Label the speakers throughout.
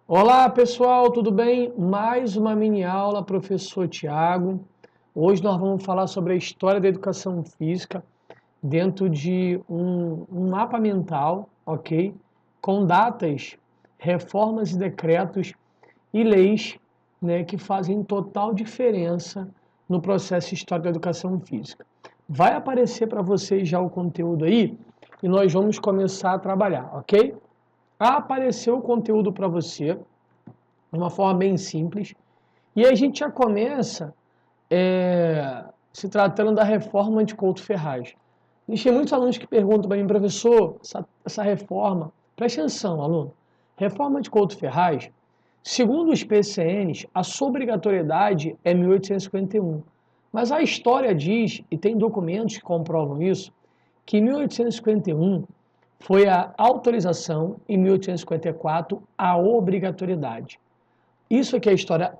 Speaker 1: Olá pessoal, tudo bem? Mais uma mini aula, professor Tiago. Hoje nós vamos falar sobre a história da educação física dentro de um mapa mental, ok? Com datas, reformas e decretos e leis, né, que fazem total diferença no processo histórico da educação física. Vai aparecer para vocês já o conteúdo aí e nós vamos começar a trabalhar, ok? Apareceu o conteúdo para você de uma forma bem simples. E a gente já começa se tratando da reforma de Couto Ferraz. Existem muitos alunos que perguntam para mim, professor, essa reforma, preste atenção, aluno, reforma de Couto Ferraz, segundo os PCNs, a sua obrigatoriedade é 1851. Mas a história diz, e tem documentos que comprovam isso, que em 1851 foi a autorização, em 1854 a obrigatoriedade. Isso aqui é a história.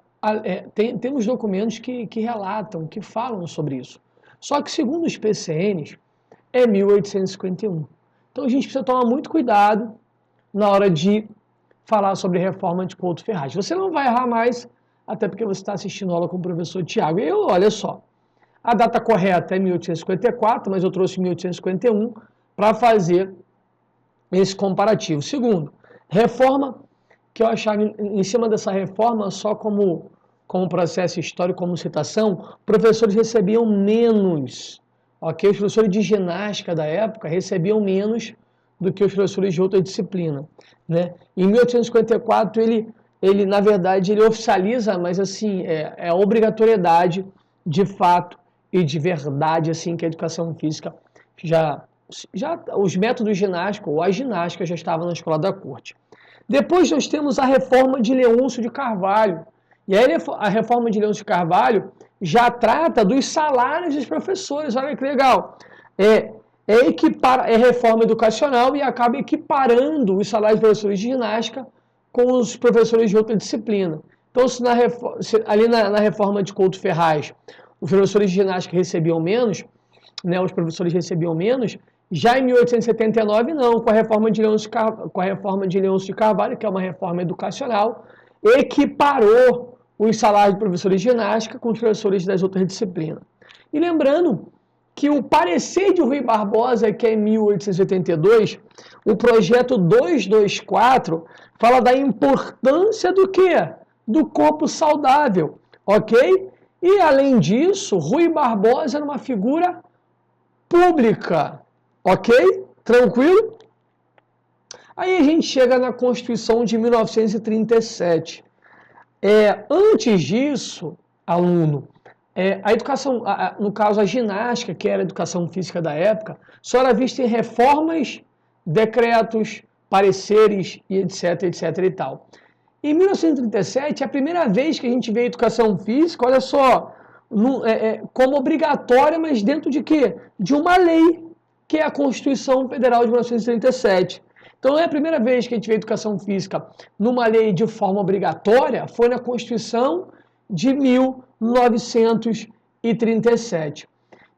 Speaker 1: Temos documentos que relatam, que falam sobre isso. Só que, segundo os PCNs, é 1851. Então a gente precisa tomar muito cuidado na hora de falar sobre reforma de Couto Ferraz. Você não vai errar mais, até porque você está assistindo aula com o professor Tiago. E eu, olha só, a data correta é 1854, mas eu trouxe 1851 para fazer esse comparativo. Segundo, reforma que eu achava em cima dessa reforma, só como processo histórico, como citação, professores recebiam menos, ok? Os professores de ginástica da época recebiam menos do que os professores de outra disciplina, né? Em 1854, ele na verdade, ele oficializa, mas assim, é a obrigatoriedade de fato e de verdade, assim, que a educação física já os métodos ginásticos, ou a ginástica já estavam na escola da corte. Depois nós temos a reforma de Leôncio de Carvalho. E aí a reforma de Leôncio de Carvalho já trata dos salários dos professores. Olha que legal. É reforma educacional e acaba equiparando os salários dos professores de ginástica com os professores de outra disciplina. Então, ali na reforma de Couto Ferraz, os professores de ginástica recebiam menos, né, os professores recebiam menos, já em 1879, não, com a reforma de Leôncio de Carvalho, que é uma reforma educacional, equiparou os salários de professores de ginástica com os professores das outras disciplinas. E lembrando que o parecer de Rui Barbosa, que é em 1882, o projeto 224, fala da importância do quê? Do corpo saudável, ok? E, além disso, Rui Barbosa era uma figura pública, ok? Tranquilo? Aí a gente chega na Constituição de 1937. Antes disso, aluno, a educação, no caso a ginástica, que era a educação física da época, só era vista em reformas, decretos, pareceres e etc, etc e tal. Em 1937, é a primeira vez que a gente vê a educação física, olha só, como obrigatória, mas dentro de quê? De uma lei, que é a Constituição Federal de 1937. Então, é a primeira vez que a gente vê a educação física numa lei de forma obrigatória, foi na Constituição de 1937.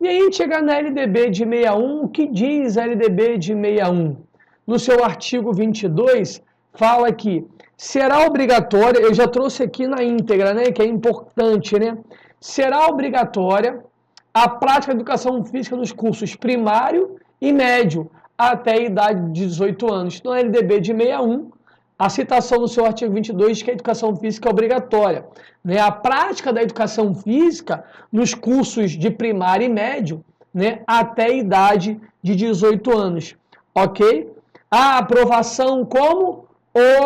Speaker 1: E aí a gente chega na LDB de 61, o que diz a LDB de 61? No seu artigo 22, fala que será obrigatória, eu já trouxe aqui na íntegra, né, que é importante, né? Será obrigatória a prática de educação física nos cursos primário e médio, até a idade de 18 anos. No LDB de 61, a citação no seu artigo 22 que a educação física é obrigatória. Né? A prática da educação física nos cursos de primário e médio, né, até a idade de 18 anos. Ok? A aprovação como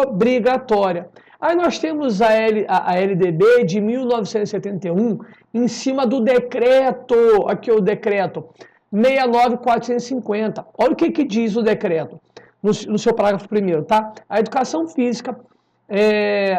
Speaker 1: obrigatória. Aí nós temos a LDB de 1971, em cima do decreto, aqui o decreto 69450. Olha o que diz o decreto, no seu parágrafo 1º, tá? A educação física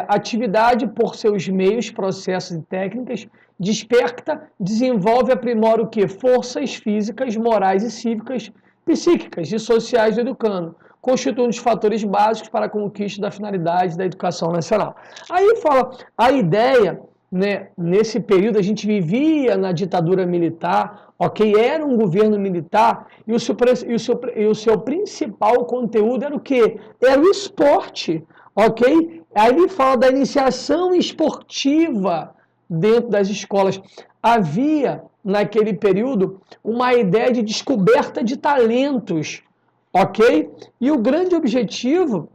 Speaker 1: atividade por seus meios, processos e técnicas, desperta, desenvolve e aprimora o quê? Forças físicas, morais e cívicas, psíquicas e sociais do educando, constituem os fatores básicos para a conquista da finalidade da educação nacional. Aí fala, a ideia, né, nesse período a gente vivia na ditadura militar, ok? Era um governo militar e o seu principal conteúdo era o quê? Era o esporte, ok? Aí ele fala da iniciação esportiva dentro das escolas. Havia, naquele período, uma ideia de descoberta de talentos, ok? E o grande objetivo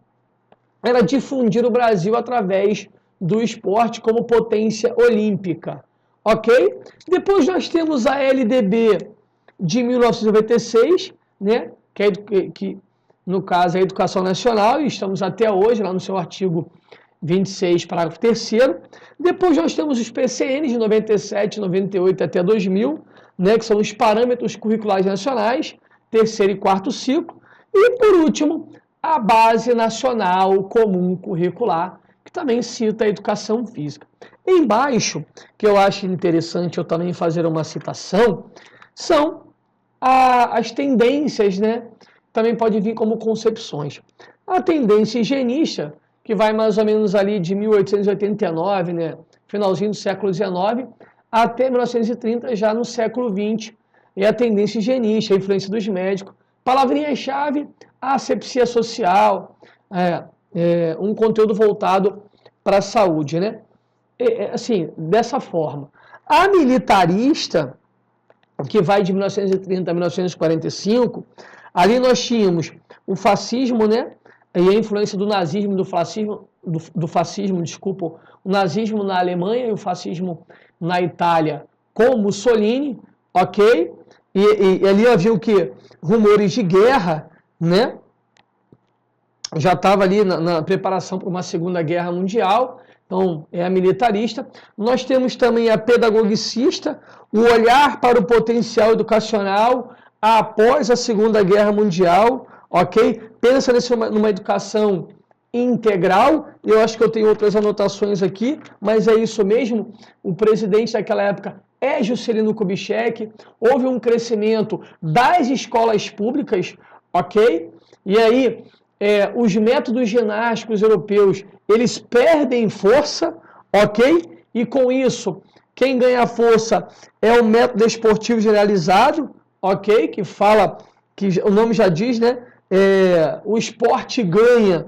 Speaker 1: era difundir o Brasil através do esporte como potência olímpica, ok? Depois nós temos a LDB de 1996, né? Que no caso é a Educação Nacional, e estamos até hoje lá no seu artigo 26, parágrafo 3º. Depois nós temos os PCNs de 97, 98 até 2000, né, que são os Parâmetros Curriculares Nacionais, terceiro e quarto ciclo. E, por último, a Base Nacional Comum Curricular, que também cita a Educação Física. Embaixo, que eu acho interessante eu também fazer uma citação, são as tendências, né? Também pode vir como concepções. A tendência higienista, que vai mais ou menos ali de 1889, né, finalzinho do século XIX, até 1930, já no século XX. E a tendência higienista, a influência dos médicos. Palavrinha-chave, a asepsia social, um conteúdo voltado para a saúde, né? Assim, dessa forma. A militarista, que vai de 1930 a 1945, ali nós tínhamos o fascismo, né? E a influência do nazismo e do fascismo, desculpa, o nazismo na Alemanha e o fascismo na Itália com Mussolini, ok? E ali havia o quê? Rumores de guerra, né? Já estava ali na preparação para uma Segunda Guerra Mundial, então é a militarista. Nós temos também a pedagogicista, o olhar para o potencial educacional após a Segunda Guerra Mundial, ok? Pensa numa educação integral, eu acho que eu tenho outras anotações aqui, mas é isso mesmo, o presidente daquela época é Juscelino Kubitschek, houve um crescimento das escolas públicas, ok? E aí, os métodos ginásticos europeus, eles perdem força, ok? E com isso, quem ganha força é o método esportivo generalizado, ok? Que fala, que o nome já diz, né? O esporte ganha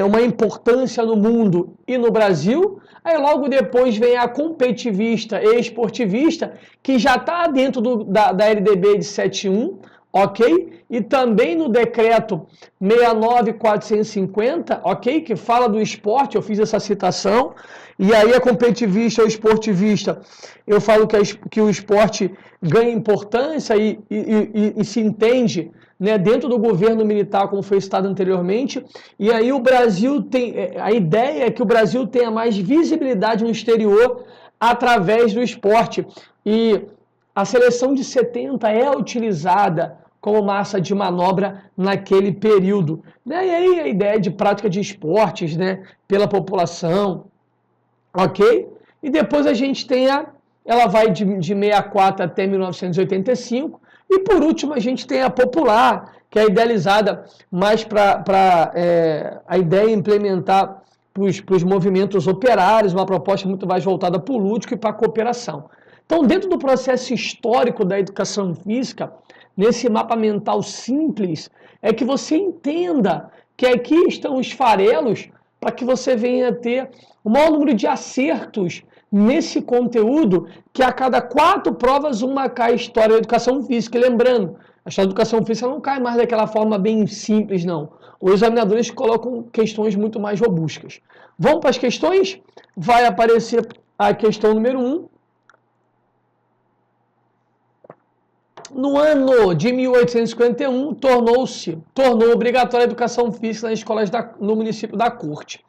Speaker 1: uma importância no mundo e no Brasil. Aí logo depois vem a competitivista e esportivista, que já está dentro da LDB de 71, ok? E também no decreto 69450, ok? Que fala do esporte, eu fiz essa citação. E aí a competitivista ou esportivista, eu falo que o esporte ganha importância e se entende, né, dentro do governo militar, como foi citado anteriormente. E aí o Brasil tem, a ideia é que o Brasil tenha mais visibilidade no exterior através do esporte. E a seleção de 70 é utilizada como massa de manobra naquele período. Né? E aí a ideia de prática de esportes, né, pela população, ok? E depois a gente tem ela vai de 64 até 1985, e por último a gente tem a popular, que é idealizada mais para a ideia implementar para os movimentos operários, uma proposta muito mais voltada para o lúdico e para a cooperação. Então, dentro do processo histórico da educação física, nesse mapa mental simples, é que você entenda que aqui estão os farelos para que você venha a ter o maior número de acertos nesse conteúdo, que a cada 4 provas uma cai história da educação física. E lembrando, a história da educação física não cai mais daquela forma bem simples, não. Os examinadores colocam questões muito mais robustas. Vamos para as questões? Vai aparecer a questão número 1. No ano de 1851, tornou obrigatória a educação física nas escolas no município da Corte.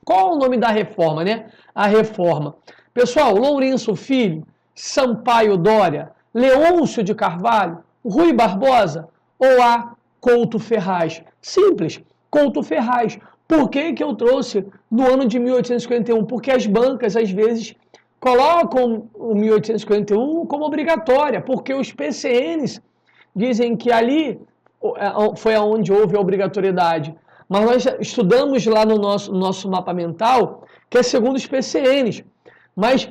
Speaker 1: Qual o nome da reforma, né? A reforma. Pessoal, Lourenço Filho, Sampaio Dória, Leôncio de Carvalho, Rui Barbosa ou a Couto Ferraz? Simples, Couto Ferraz. Por que eu trouxe no ano de 1851? Porque as bancas, às vezes, colocam o 1851 como obrigatória, porque os PCNs dizem que ali foi onde houve a obrigatoriedade. Mas nós estudamos lá no nosso mapa mental, que é segundo os PCNs. Mas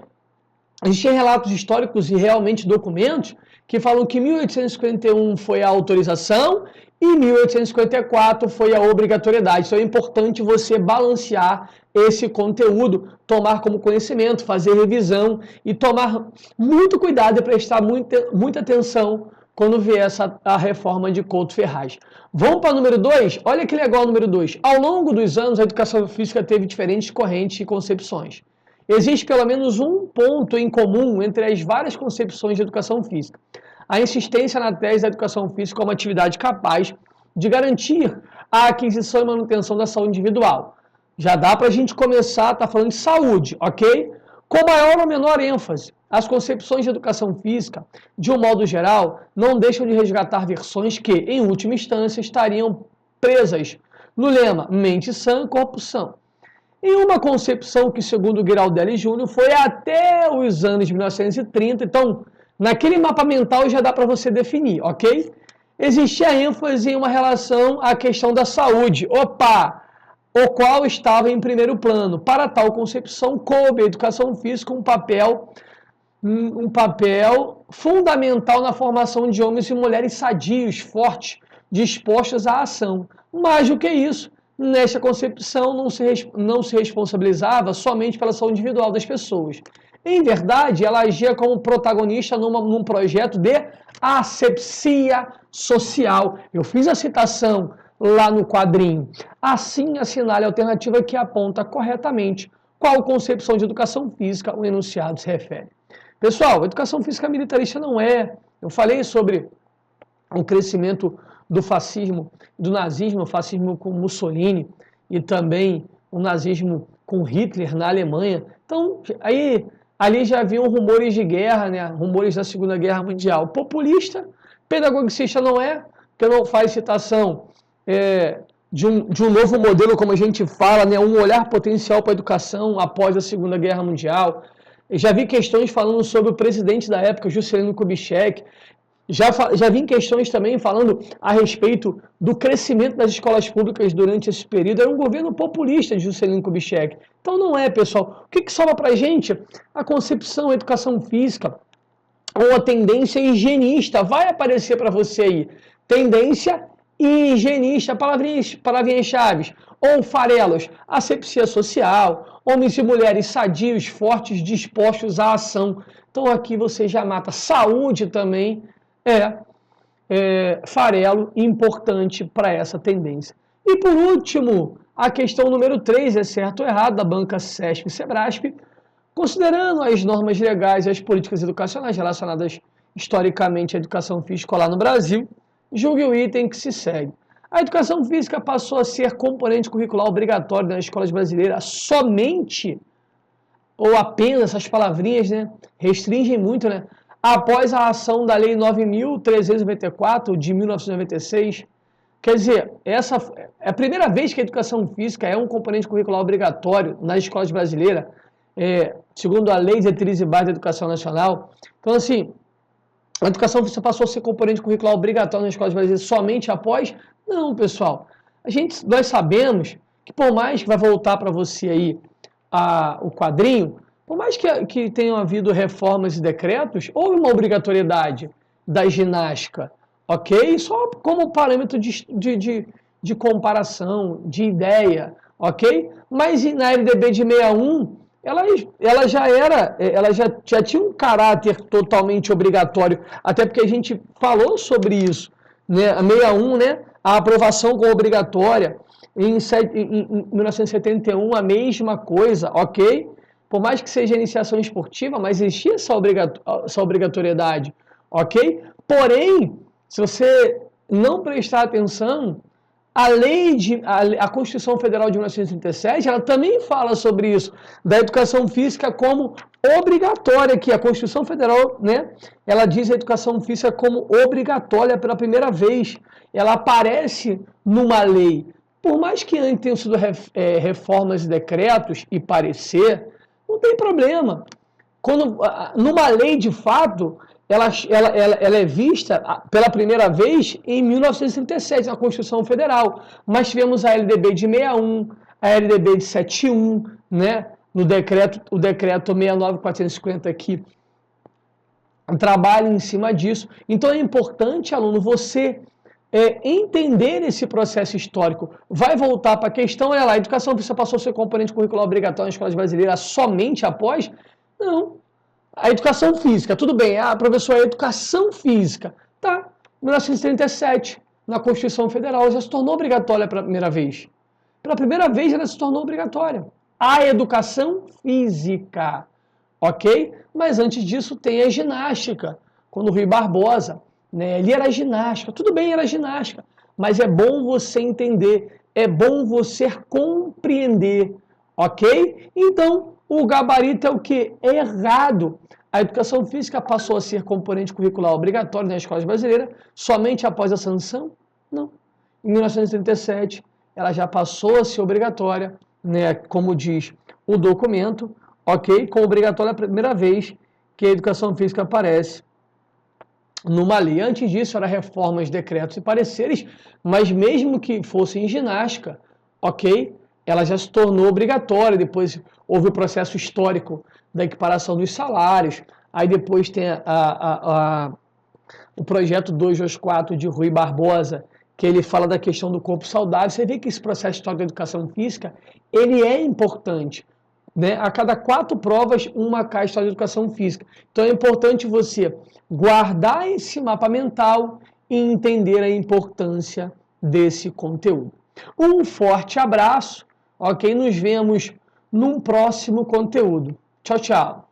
Speaker 1: Existem relatos históricos e realmente documentos que falam que 1851 foi a autorização e 1854 foi a obrigatoriedade. Então é importante você balancear esse conteúdo, tomar como conhecimento, fazer revisão e tomar muito cuidado e prestar muita atenção quando vier a reforma de Couto Ferraz. Vamos para o número 2? Olha que legal o número 2. Ao longo dos anos, a educação física teve diferentes correntes e concepções. Existe pelo menos um ponto em comum entre as várias concepções de educação física. A insistência na tese da educação física como atividade capaz de garantir a aquisição e manutenção da saúde individual. Já dá para a gente começar a estar falando de saúde, ok? Com maior ou menor ênfase, as concepções de educação física, de um modo geral, não deixam de resgatar versões que, em última instância, estariam presas no lema mente sã, corpo são. Em uma concepção que, segundo Giraldelli Júnior, foi até os anos de 1930, então, naquele mapa mental já dá para você definir, ok? Existia ênfase em uma relação à questão da saúde, o qual estava em primeiro plano. Para tal concepção, coube a educação física um papel fundamental na formação de homens e mulheres sadios, fortes, dispostos à ação. Mais do que isso, nesta concepção não se responsabilizava somente pela saúde individual das pessoas. Em verdade, ela agia como protagonista num projeto de asepsia social. Eu fiz a citação lá no quadrinho. Assim, assinale a alternativa que aponta corretamente qual concepção de educação física o enunciado se refere. Pessoal, a educação física militarista não é. Eu falei sobre o crescimento do fascismo, do nazismo, o fascismo com Mussolini e também o nazismo com Hitler na Alemanha. Então, ali já haviam rumores de guerra, né? Rumores da Segunda Guerra Mundial. Populista, pedagogicista não é, porque não faz citação de um novo modelo, como a gente fala, né? Um olhar potencial para a educação após a Segunda Guerra Mundial. Eu já vi questões falando sobre o presidente da época, Juscelino Kubitschek. Já vi questões também falando a respeito do crescimento das escolas públicas durante esse período. Era um governo populista de Juscelino Kubitschek. Então não é, pessoal. O que sobra para a gente? A concepção, a educação física ou a tendência higienista. Vai aparecer para você aí. Tendência higienista, palavrinhas chaves. Ou farelos, asepsia social, homens e mulheres sadios, fortes, dispostos à ação. Então aqui você já mata. Saúde também farelo importante para essa tendência. E por último, a questão número 3, é certo ou errado, da banca CESP e SEBRASP, considerando as normas legais e as políticas educacionais relacionadas historicamente à educação física escolar no Brasil, julgue o item que se segue. A educação física passou a ser componente curricular obrigatório nas escolas brasileiras somente, ou apenas, essas palavrinhas, né, restringem muito, né, após a ação da Lei 9.394, de 1996. Quer dizer, essa é a primeira vez que a educação física é um componente curricular obrigatório nas escolas brasileiras, segundo a Lei de Diretrizes e Bases da Educação Nacional. Então, assim, a educação física passou a ser componente curricular obrigatório nas escolas brasileiras somente após? Não, pessoal. Nós sabemos que, por mais que vai voltar para você aí o quadrinho, por mais que tenham havido reformas e decretos, houve uma obrigatoriedade da ginástica, ok? Só como parâmetro de comparação, de ideia, ok? Mas na LDB de 61, ela já tinha um caráter totalmente obrigatório, até porque a gente falou sobre isso, né? A 61, né? A aprovação como obrigatória, em 1971 a mesma coisa, ok? Por mais que seja iniciação esportiva, mas existia essa obrigatoriedade, ok? Porém, se você não prestar atenção, a Constituição Federal de 1937, ela também fala sobre isso, da educação física como obrigatória, que a Constituição Federal, né, ela diz a educação física como obrigatória pela primeira vez. Ela aparece numa lei. Por mais que antes tenham sido reformas e decretos e parecer, não tem problema. Numa lei, de fato, ela é vista pela primeira vez em 1937, na Constituição Federal. Mas tivemos a LDB de 61, a LDB de 71, né? no decreto, o decreto 69450 aqui trabalha em cima disso. Então é importante, aluno, você entender esse processo histórico. Vai voltar para a questão, olha lá, a educação física passou a ser componente curricular obrigatório nas escolas brasileiras somente após? Não. A educação física, tudo bem, professor, a educação física, tá, 1937, na Constituição Federal, já se tornou obrigatória pela primeira vez. Pela primeira vez ela se tornou obrigatória. A educação física, ok? Mas antes disso tem a ginástica, quando o Rui Barbosa, né, ali era ginástica, tudo bem, era ginástica, mas é bom você entender, é bom você compreender, ok? Então, o gabarito é o que? É errado. A educação física passou a ser componente curricular obrigatório nas escolas brasileiras somente após a sanção? Não. Em 1937, ela já passou a ser obrigatória, né, como diz o documento, ok? Como obrigatória a primeira vez que a educação física aparece numa lei. Antes disso, era reformas, decretos e pareceres, mas mesmo que fosse em ginástica, ok? Ela já se tornou obrigatória, depois houve o processo histórico da equiparação dos salários, aí depois tem o projeto 224 de Rui Barbosa, que ele fala da questão do corpo saudável. Você vê que esse processo histórico da educação física, ele é importante, né? A cada 4 provas, uma cai história de educação física. Então é importante você guardar esse mapa mental e entender a importância desse conteúdo. Um forte abraço, ok? Nos vemos num próximo conteúdo. Tchau, tchau.